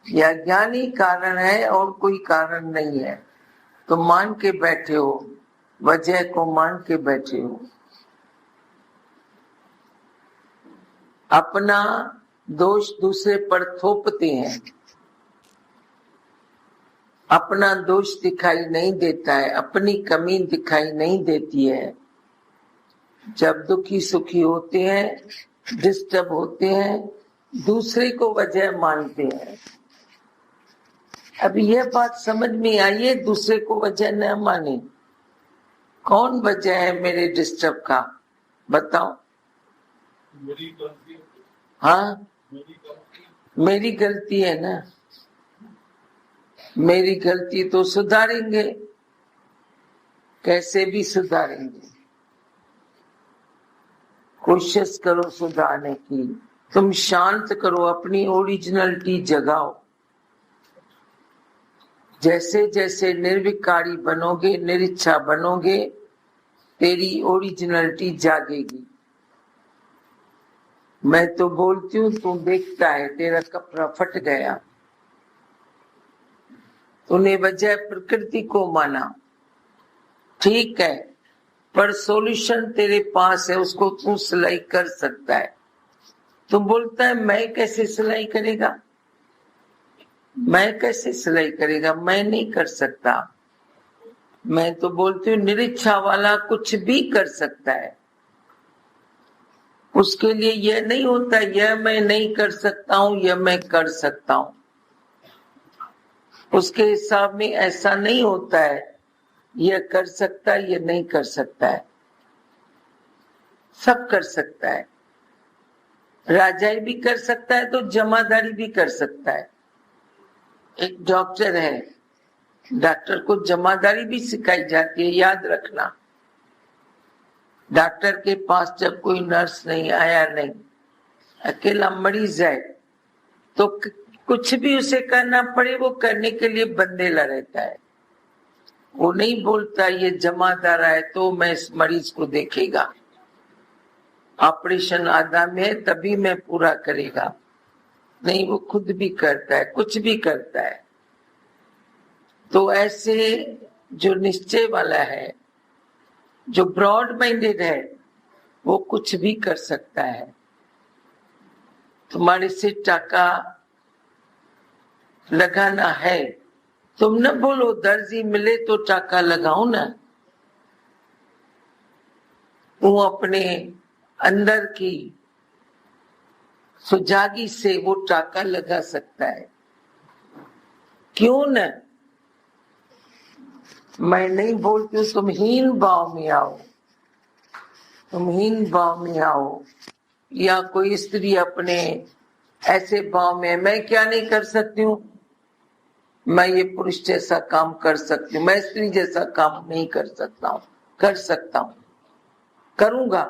या ज्ञान ही कारण है और कोई कारण नहीं है, तो मान के बैठे हो, वजह को मान के बैठे हो। अपना दोष दूसरे पर थोपते हैं, अपना दोष दिखाई नहीं देता है, अपनी कमी दिखाई नहीं देती है। जब दुखी सुखी होते हैं, डिस्टर्ब होते हैं, दूसरे को वजह मानते हैं। अब यह बात समझ में आई है, दूसरे को वजह न माने। कौन वजह है मेरे डिस्टर्ब का, बताओ। मेरी गलती। हाँ, मेरी गलती है ना। मेरी गलती तो सुधारेंगे, कैसे भी सुधारेंगे। कोशिश करो सुधारने की। तुम शांत करो, अपनी ओरिजिनलिटी जगाओ। जैसे जैसे निर्विकारी बनोगे, निरिच्छा बनोगे, तेरी ओरिजिनलिटी जागेगी। मैं तो बोलती हूँ, तू देखता है तेरा कपड़ा फट गया, तूने वजह प्रकृति को माना, ठीक है, पर सॉल्यूशन तेरे पास है, उसको तू सिलाई कर सकता है। तू बोलता है मैं कैसे सिलाई करेगा, मैं कैसे सिलाई करेगा, मैं नहीं कर सकता। मैं तो बोलती हूँ निरीक्षा वाला कुछ भी कर सकता है। उसके लिए यह नहीं होता यह मैं नहीं कर सकता हूँ, यह मैं कर सकता हूँ। उसके हिसाब में ऐसा नहीं होता है यह कर सकता है, यह नहीं कर सकता है। सब कर सकता है। राजाई भी कर सकता है तो जमादारी भी कर सकता है। एक डॉक्टर है, डॉक्टर को जमादारी भी सिखाई जाती है, याद रखना। डॉक्टर के पास जब कोई नर्स नहीं आया, नहीं, अकेला मरीज है, तो कुछ भी उसे करना पड़े वो करने के लिए बंदेला रहता है। वो नहीं बोलता ये जमादार है तो मैं इस मरीज को देखेगा, ऑपरेशन आधा में है तभी मैं पूरा करेगा। नहीं, वो खुद भी करता है, कुछ भी करता है। तो ऐसे जो निश्चय वाला है, जो ब्रॉड माइंडेड है, वो कुछ भी कर सकता है। तुम्हारे से टाका लगाना है, तुम न बोलो दर्जी मिले तो टाका लगाओ ना। वो अपने अंदर की सुजागी से वो टाका लगा सकता है, क्यों न। मैं नहीं बोलती हूँ तुम हीन भाव में आओ, तुम हीन भाव में आओ, या कोई स्त्री अपने ऐसे भाव में, मैं क्या नहीं कर सकती हूँ, मैं ये पुरुष जैसा काम कर सकती हूँ, मैं स्त्री जैसा काम नहीं कर सकता हूँ। कर सकता हूँ, करूंगा,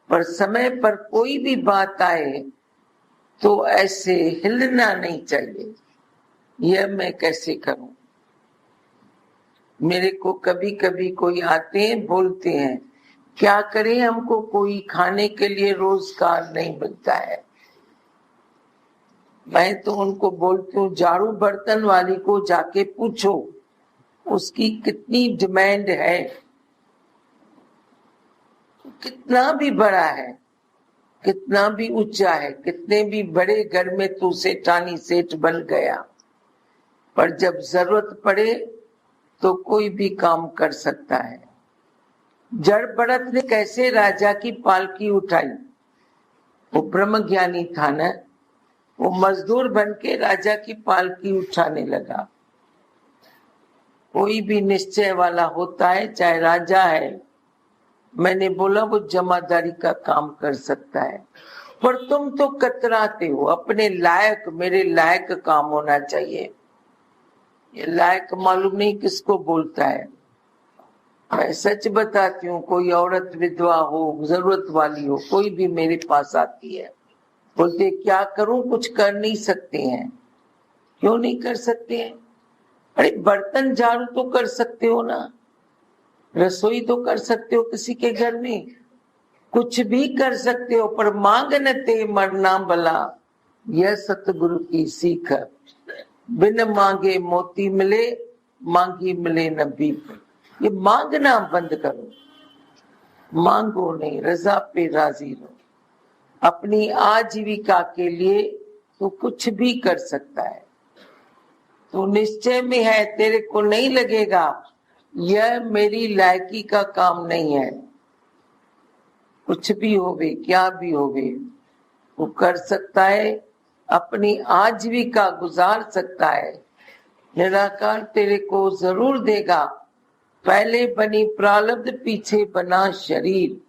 पर समय पर कोई भी बात आए तो ऐसे हिलना नहीं चाहिए। यह मैं कैसे करूं। मेरे को कभी कभी कोई आते हैं, बोलते हैं क्या करें, हमको कोई खाने के लिए रोजगार नहीं मिलता है। मैं तो उनको बोलती हूँ झाड़ू बर्तन वाली को जाके पूछो उसकी कितनी डिमांड है, कितना भी बड़ा है, कितना भी ऊंचा है, कितने भी बड़े घर में तू सेठानी सेठ बन गया, पर जब जरूरत पड़े तो कोई भी काम कर सकता है। जड़ भरत ने कैसे राजा की पालकी उठाई, वो ब्रह्म ज्ञानी था ना, वो मजदूर बन के राजा की पालकी उठाने लगा। कोई भी निश्चय वाला होता है, चाहे राजा है, मैंने बोला वो जमादारी का काम कर सकता है। पर तुम तो कतराते हो, अपने लायक, मेरे लायक काम होना चाहिए। ये लायक मालूम नहीं किसको बोलता है। मैं सच बताती हूँ, कोई औरत विधवा हो, जरूरत वाली हो, कोई भी मेरे पास आती है, बोलते क्या करूं, कुछ कर नहीं सकते हैं। क्यों नहीं कर सकते हैं? अरे बर्तन झाड़ू तो कर सकते हो ना, रसोई तो कर सकते हो किसी के घर में, कुछ भी कर सकते हो, पर मांग न ते मरना भला, यह सतगुरु की सीख। बिन मांगे मोती मिले, मांगी मिले न भीख। ये मांगना बंद करो, मांगो नहीं, रजा पे राजी रहो। अपनी आजीविका के लिए तू कुछ भी कर सकता है। तू निश्चय में है, तेरे को नहीं लगेगा यह मेरी लायकी का काम नहीं है, कुछ भी होवे क्या भी होवे वो कर सकता है, अपनी आजीविका गुजार सकता है। निराकार तेरे को जरूर देगा। पहले बनी प्रारब्ध, पीछे बना शरीर।